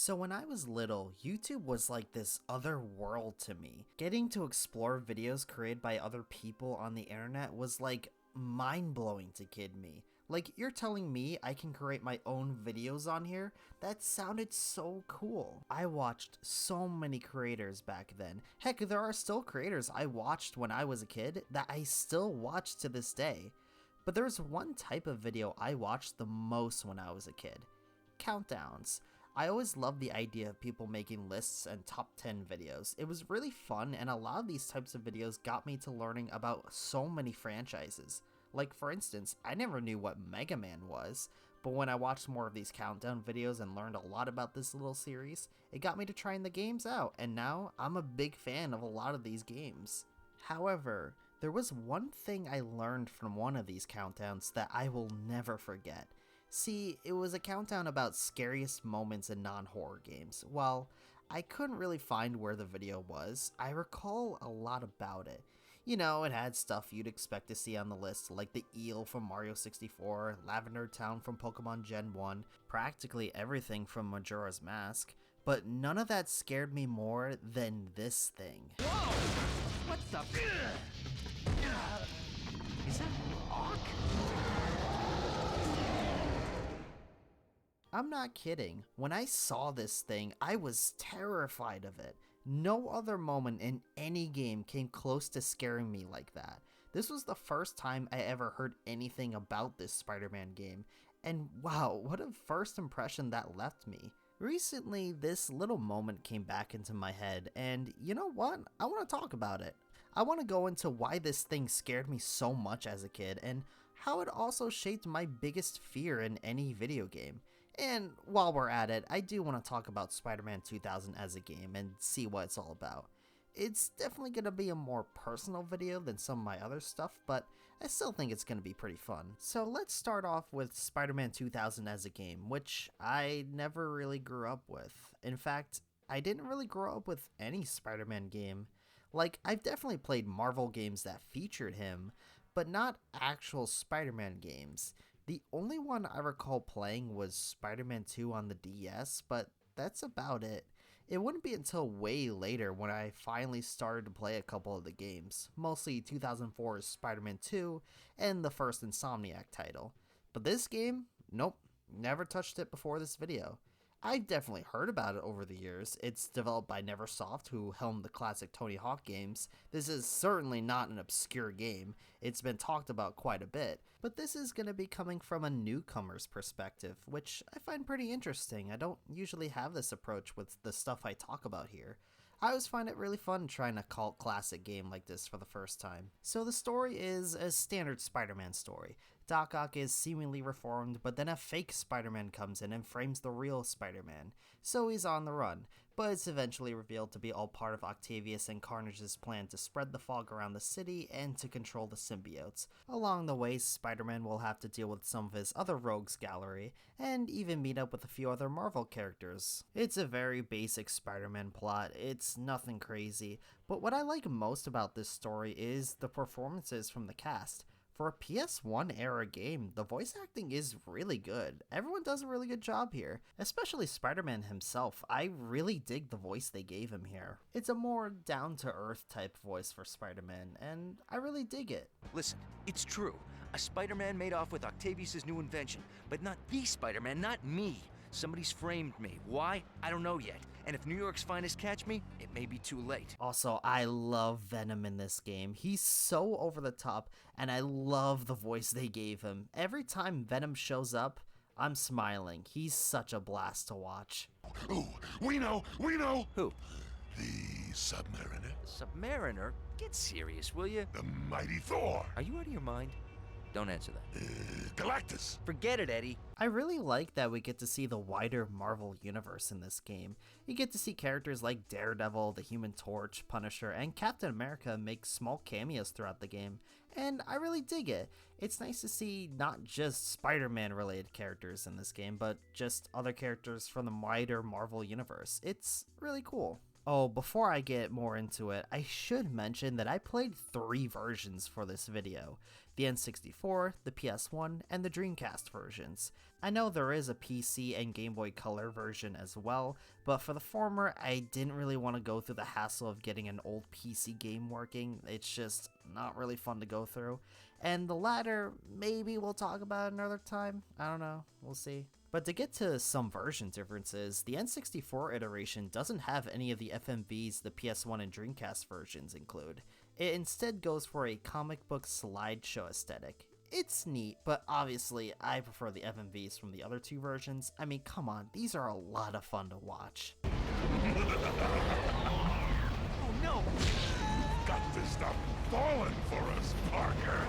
So when I was little, YouTube was like this other world to me. Getting to explore videos created by other people on the internet was like mind-blowing to kid me. Like, you're telling me I can create my own videos on here? That sounded so cool. I watched so many creators back then. Heck, there are still creators I watched when I was a kid that I still watch to this day. But there was one type of video I watched the most when I was a kid. Countdowns. I always loved the idea of people making lists and top 10 videos. It was really fun, and a lot of these types of videos got me to learning about so many franchises. Like, for instance, I never knew what Mega Man was, but when I watched more of these countdown videos and learned a lot about this little series, it got me to trying the games out, and now I'm a big fan of a lot of these games. However, there was one thing I learned from one of these countdowns that I will never forget. See, it was a countdown about scariest moments in non-horror games. While I couldn't really find where the video was, I recall a lot about it. You know, it had stuff you'd expect to see on the list, like the eel from Mario 64, Lavender Town from Pokemon Gen 1, practically everything from Majora's Mask, but none of that scared me more than this thing. Whoa! What the? Is that rock? I'm not kidding. When I saw this thing, I was terrified of it. No other moment in any game came close to scaring me like that. This was the first time I ever heard anything about this Spider-Man game, and wow, what a first impression that left me. Recently, this little moment came back into my head, and you know what? I want to talk about it. I want to go into why this thing scared me so much as a kid, and how it also shaped my biggest fear in any video game. And while we're at it, I do want to talk about Spider-Man 2000 as a game and see what it's all about. It's definitely going to be a more personal video than some of my other stuff, but I still think it's going to be pretty fun. So let's start off with Spider-Man 2000 as a game, which I never really grew up with. In fact, I didn't really grow up with any Spider-Man game. Like, I've definitely played Marvel games that featured him, but not actual Spider-Man games. The only one I recall playing was Spider-Man 2 on the DS, but that's about it. It wouldn't be until way later when I finally started to play a couple of the games, mostly 2004's Spider-Man 2 and the first Insomniac title. But this game? Nope, never touched it before this video. I've definitely heard about it over the years. It's developed by Neversoft, who helmed the classic Tony Hawk games. This is certainly not an obscure game. It's been talked about quite a bit, but this is going to be coming from a newcomer's perspective, which I find pretty interesting. I don't usually have this approach with the stuff I talk about here. I always find it really fun trying a cult classic game like this for the first time. So the story is a standard Spider-Man story. Doc Ock is seemingly reformed, but then a fake Spider-Man comes in and frames the real Spider-Man, so he's on the run, but it's eventually revealed to be all part of Octavius and Carnage's plan to spread the fog around the city and to control the symbiotes. Along the way, Spider-Man will have to deal with some of his other rogues gallery, and even meet up with a few other Marvel characters. It's a very basic Spider-Man plot, it's nothing crazy, but what I like most about this story is the performances from the cast. For a PS1 era game, the voice acting is really good. Everyone does a really good job here, especially Spider-Man himself. I really dig the voice they gave him here. It's a more down-to-earth type voice for Spider-Man, and I really dig it. Listen, it's true. A Spider-Man made off with Octavius' new invention, but not the Spider-Man, not me. Somebody's framed me. Why? I don't know yet. And if New York's finest catch me, it may be too late. Also, I love Venom in this game. He's so over the top, and I love the voice they gave him. Every time Venom shows up, I'm smiling. He's such a blast to watch. Ooh, we know! Who? The Submariner. Submariner? Get serious, will you? The mighty Thor. Are you out of your mind? Don't answer that. Galactus. Forget it, Eddie. I really like that we get to see the wider Marvel universe in this game. You get to see characters like Daredevil, the Human Torch, Punisher, and Captain America make small cameos throughout the game, and I really dig it. It's nice to see not just Spider-Man related characters in this game, but just other characters from the wider Marvel universe. It's really cool. Oh, before I get more into it, I should mention that I played 3 versions for this video. The N64, the PS1, and the Dreamcast versions. I know there is a PC and Game Boy Color version as well, but for the former, I didn't really want to go through the hassle of getting an old PC game working. It's just not really fun to go through. And the latter, maybe we'll talk about another time. I don't know, we'll see. But to get to some version differences, the N64 iteration doesn't have any of the FMVs the PS1 and Dreamcast versions include. It instead goes for a comic book slideshow aesthetic. It's neat, but obviously I prefer the FMVs from the other 2 versions. I mean, come on, these are a lot of fun to watch. Oh no! Got to stop falling for us, Parker.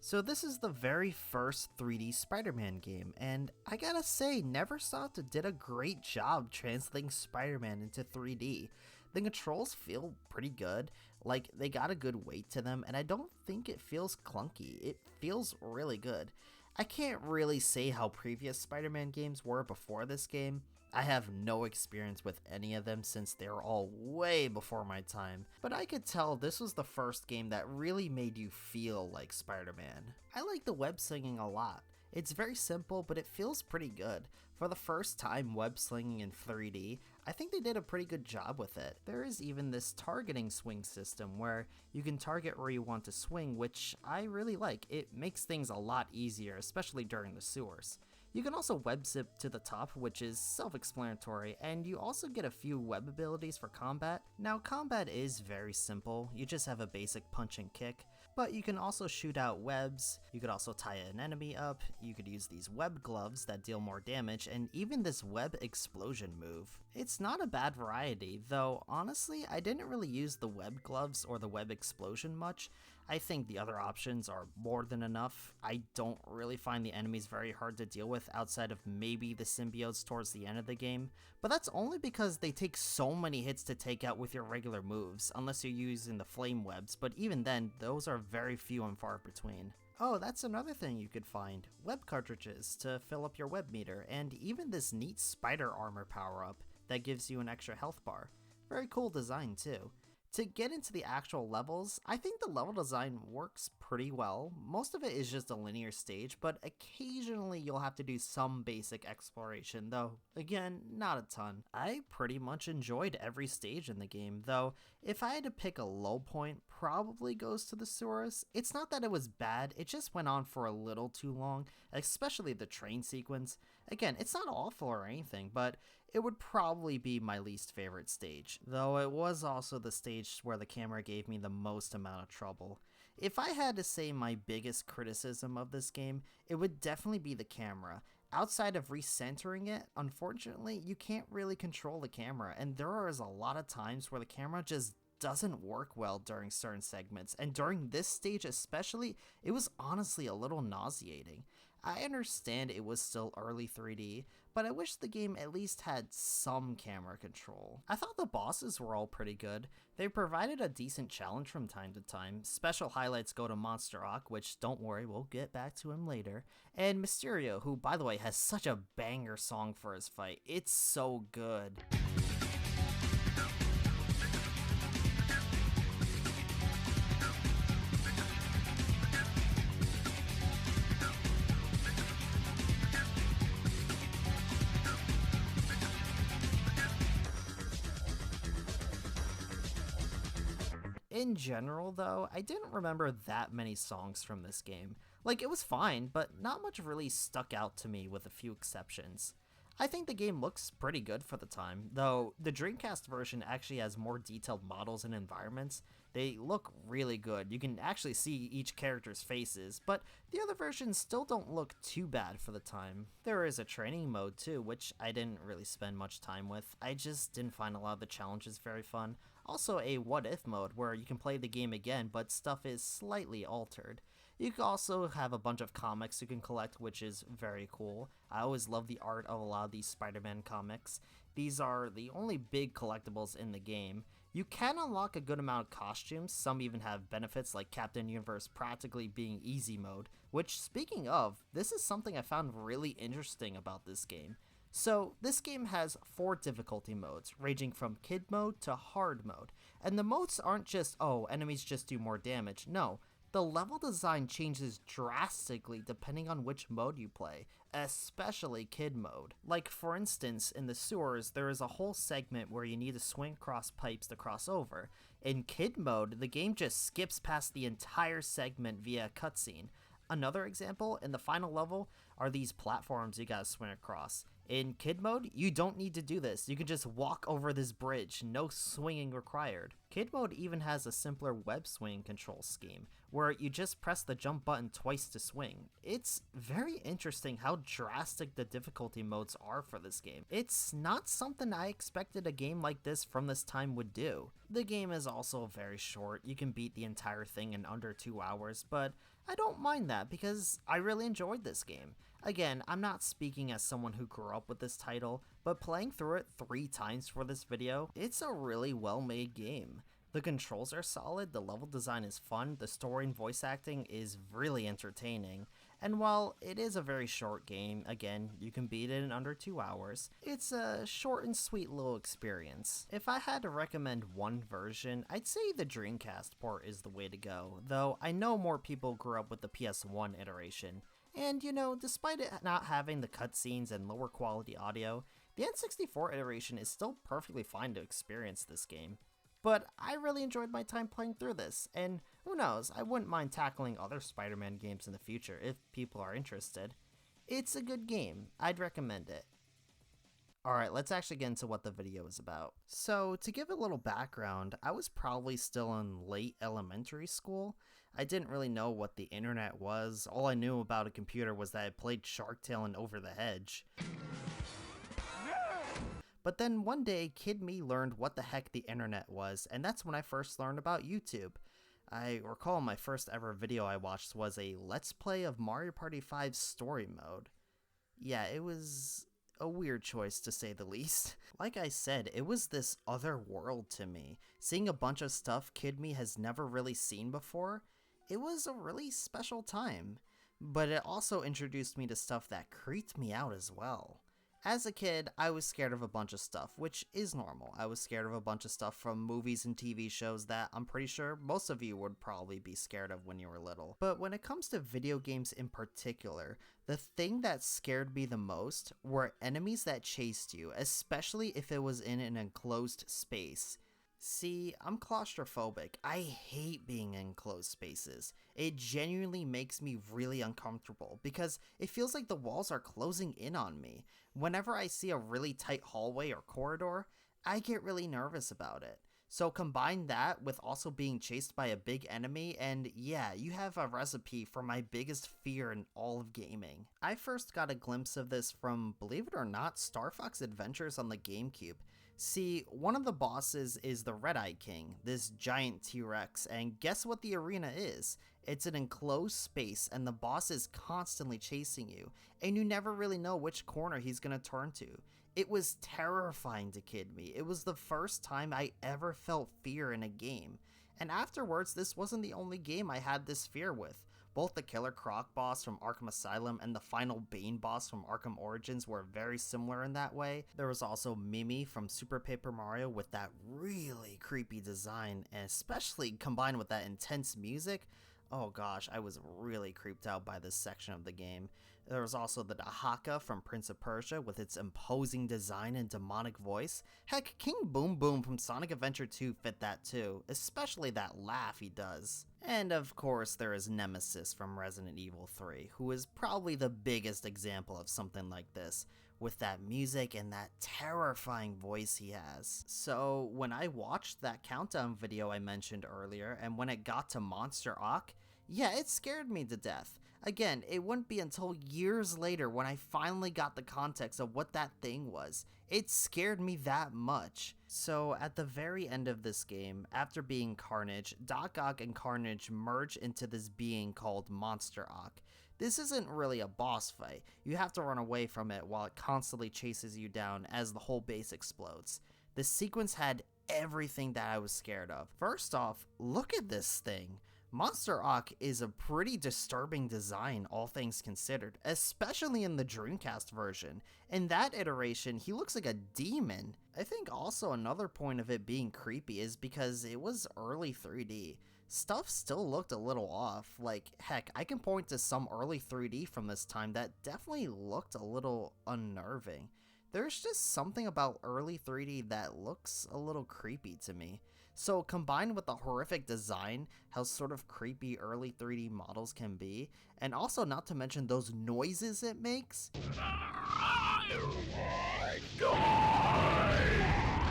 So this is the very first 3D Spider-Man game, and I gotta say, Neversoft did a great job translating Spider-Man into 3D. The controls feel pretty good, like they got a good weight to them, and I don't think it feels clunky. It feels really good. I can't really say how previous Spider-Man games were before this game. I have no experience with any of them since they were all way before my time, but I could tell this was the first game that really made you feel like Spider-Man. I like the web slinging a lot. It's very simple, but it feels pretty good. For the first time web slinging in 3D, I think they did a pretty good job with it. There is even this targeting swing system where you can target where you want to swing, which I really like. It makes things a lot easier, especially during the sewers. You can also web zip to the top, which is self-explanatory, and you also get a few web abilities for combat. Now, combat is very simple, you just have a basic punch and kick, but you can also shoot out webs, you could also tie an enemy up, you could use these web gloves that deal more damage, and even this web explosion move. It's not a bad variety, though honestly, I didn't really use the web gloves or the web explosion much. I think the other options are more than enough. I don't really find the enemies very hard to deal with outside of maybe the symbiotes towards the end of the game, but that's only because they take so many hits to take out with your regular moves, unless you're using the flame webs, but even then, those are very few and far between. Oh, that's another thing you could find, web cartridges to fill up your web meter, and even this neat spider armor power-up that gives you an extra health bar. Very cool design too. To get into the actual levels, I think the level design works pretty well. Most of it is just a linear stage, but occasionally you'll have to do some basic exploration, though again, not a ton. I pretty much enjoyed every stage in the game, though if I had to pick a low point, probably goes to the sewers. It's not that it was bad, it just went on for a little too long, especially the train sequence. Again, it's not awful or anything, but it would probably be my least favorite stage, though it was also the stage where the camera gave me the most amount of trouble. If I had to say my biggest criticism of this game, it would definitely be the camera. Outside of recentering it, unfortunately, you can't really control the camera, and there is a lot of times where the camera just doesn't work well during certain segments, and during this stage especially, it was honestly a little nauseating. I understand it was still early 3D, but I wish the game at least had some camera control. I thought the bosses were all pretty good. They provided a decent challenge from time to time. Special highlights go to Monster Rock, which don't worry, we'll get back to him later. And Mysterio, who by the way has such a banger song for his fight. It's so good. In general, though, I didn't remember that many songs from this game. Like, it was fine, but not much really stuck out to me with a few exceptions. I think the game looks pretty good for the time, though the Dreamcast version actually has more detailed models and environments. They look really good, you can actually see each character's faces, but the other versions still don't look too bad for the time. There is a training mode too, which I didn't really spend much time with. I just didn't find a lot of the challenges very fun. Also a what if mode where you can play the game again, but stuff is slightly altered. You can also have a bunch of comics you can collect, which is very cool. I always love the art of a lot of these Spider-Man comics. These are the only big collectibles in the game. You can unlock a good amount of costumes, some even have benefits like Captain Universe practically being easy mode, which speaking of, this is something I found really interesting about this game. So this game has 4 difficulty modes, ranging from kid mode to hard mode. And the modes aren't just, oh, enemies just do more damage. No, the level design changes drastically depending on which mode you play, especially kid mode. Like for instance, in the sewers, there is a whole segment where you need to swing across pipes to cross over. In kid mode, the game just skips past the entire segment via a cutscene. Another example, in the final level, are these platforms you gotta swing across. In kid mode, you don't need to do this. You can just walk over this bridge, no swinging required. Kid mode even has a simpler web swing control scheme, where you just press the jump button twice to swing. It's very interesting how drastic the difficulty modes are for this game. It's not something I expected a game like this from this time would do. The game is also very short. You can beat the entire thing in under 2 hours, but I don't mind that because I really enjoyed this game. Again, I'm not speaking as someone who grew up with this title, but playing through it 3 times for this video, it's a really well-made game. The controls are solid, the level design is fun, the story and voice acting is really entertaining, and while it is a very short game, again, you can beat it in under 2 hours, it's a short and sweet little experience. If I had to recommend one version, I'd say the Dreamcast port is the way to go, though I know more people grew up with the PS1 iteration. And you know, despite it not having the cutscenes and lower quality audio, the N64 iteration is still perfectly fine to experience this game. But I really enjoyed my time playing through this, and who knows, I wouldn't mind tackling other Spider-Man games in the future if people are interested. It's a good game, I'd recommend it. Alright, let's actually get into what the video is about. So, to give a little background, I was probably still in late elementary school. I didn't really know what the internet was. All I knew about a computer was that I played Shark Tale and Over the Hedge. But then one day, kid me learned what the heck the internet was, and that's when I first learned about YouTube. I recall my first ever video I watched was a Let's Play of Mario Party 5's story mode. Yeah, it was a weird choice to say the least. Like I said, it was this other world to me. Seeing a bunch of stuff kid me has never really seen before, it was a really special time. But it also introduced me to stuff that creeped me out as well. As a kid, I was scared of a bunch of stuff, which is normal. I was scared of a bunch of stuff from movies and TV shows that I'm pretty sure most of you would probably be scared of when you were little. But when it comes to video games in particular, the thing that scared me the most were enemies that chased you, especially if it was in an enclosed space. See, I'm claustrophobic. I hate being in closed spaces. It genuinely makes me really uncomfortable because it feels like the walls are closing in on me. Whenever I see a really tight hallway or corridor, I get really nervous about it. So combine that with also being chased by a big enemy, and yeah, you have a recipe for my biggest fear in all of gaming. I first got a glimpse of this from, believe it or not, Star Fox Adventures on the GameCube. See, one of the bosses is the Red-Eye King, this giant T-Rex, and guess what the arena is? It's an enclosed space, and the boss is constantly chasing you, and you never really know which corner he's gonna turn to. It was terrifying to kid me. It was the first time I ever felt fear in a game, and afterwards, this wasn't the only game I had this fear with. Both the Killer Croc boss from Arkham Asylum and the final Bane boss from Arkham Origins were very similar in that way. There was also Mimi from Super Paper Mario with that really creepy design, and especially combined with that intense music. Oh gosh, I was really creeped out by this section of the game. There was also the Dahaka from Prince of Persia with its imposing design and demonic voice. Heck, King Boom Boom from Sonic Adventure 2 fit that too, especially that laugh he does. And of course there is Nemesis from Resident Evil 3, who is probably the biggest example of something like this, with that music and that terrifying voice he has. So when I watched that countdown video I mentioned earlier, and when it got to Monster Ock, yeah, it scared me to death. Again, it wouldn't be until years later when I finally got the context of what that thing was. It scared me that much. So at the very end of this game, after being Carnage, Doc Ock and Carnage merge into this being called Monster Ock. This isn't really a boss fight. You have to run away from it while it constantly chases you down as the whole base explodes. The sequence had everything that I was scared of. First off, look at this thing. Monster Ock is a pretty disturbing design, all things considered, especially in the Dreamcast version. In that iteration, he looks like a demon. I think also another point of it being creepy is because it was early 3D. Stuff still looked a little off. Like, heck, I can point to some early 3D from this time that definitely looked a little unnerving. There's just something about early 3D that looks a little creepy to me. So combined with the horrific design, how sort of creepy early 3D models can be, and also not to mention those noises it makes.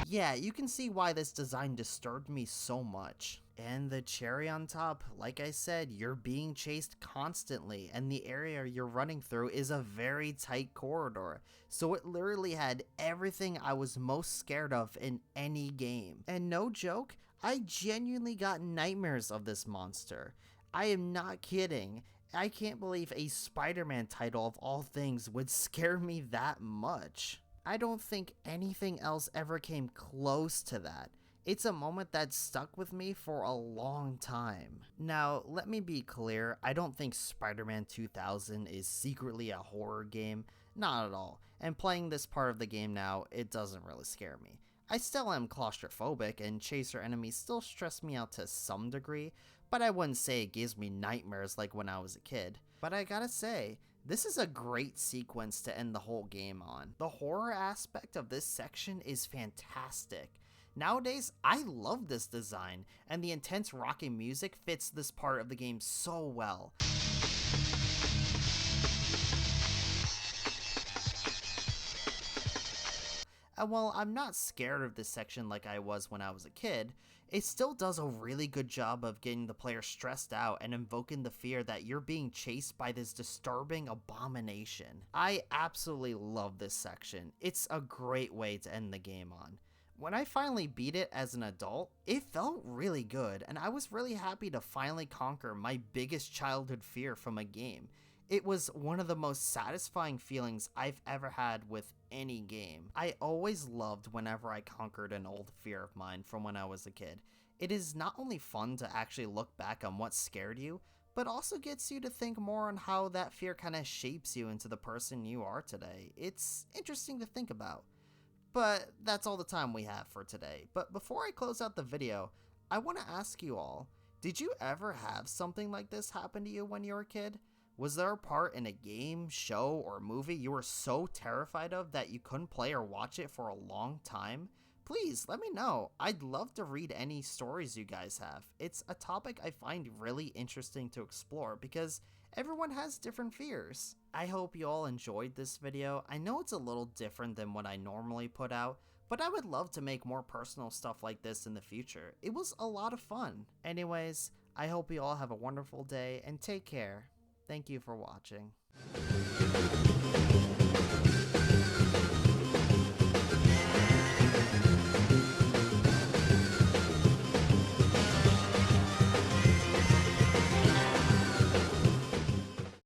Yeah, you can see why this design disturbed me so much. And the cherry on top, like I said, you're being chased constantly, and the area you're running through is a very tight corridor. So it literally had everything I was most scared of in any game. And no joke, I genuinely got nightmares of this monster. I am not kidding. I can't believe a Spider-Man title of all things would scare me that much. I don't think anything else ever came close to that. It's a moment that stuck with me for a long time. Now, let me be clear, I don't think Spider-Man 2000 is secretly a horror game, not at all, and playing this part of the game now, it doesn't really scare me. I still am claustrophobic, and chaser enemies still stress me out to some degree, but I wouldn't say it gives me nightmares like when I was a kid. But I gotta say, this is a great sequence to end the whole game on. The horror aspect of this section is fantastic. Nowadays, I love this design, and the intense rocking music fits this part of the game so well. And while I'm not scared of this section like I was when I was a kid, it still does a really good job of getting the player stressed out and invoking the fear that you're being chased by this disturbing abomination. I absolutely love this section. It's a great way to end the game on. When I finally beat it as an adult, it felt really good, and I was really happy to finally conquer my biggest childhood fear from a game. It was one of the most satisfying feelings I've ever had with any game. I always loved whenever I conquered an old fear of mine from when I was a kid. It is not only fun to actually look back on what scared you, but also gets you to think more on how that fear kind of shapes you into the person you are today. It's interesting to think about. But that's all the time we have for today. But before I close out the video, I want to ask you all, did you ever have something like this happen to you when you were a kid? Was there a part in a game, show, or movie you were so terrified of that you couldn't play or watch it for a long time? Please let me know. I'd love to read any stories you guys have. It's a topic I find really interesting to explore because everyone has different fears. I hope you all enjoyed this video. I know it's a little different than what I normally put out, but I would love to make more personal stuff like this in the future. It was a lot of fun. Anyways, I hope you all have a wonderful day and take care. Thank you for watching.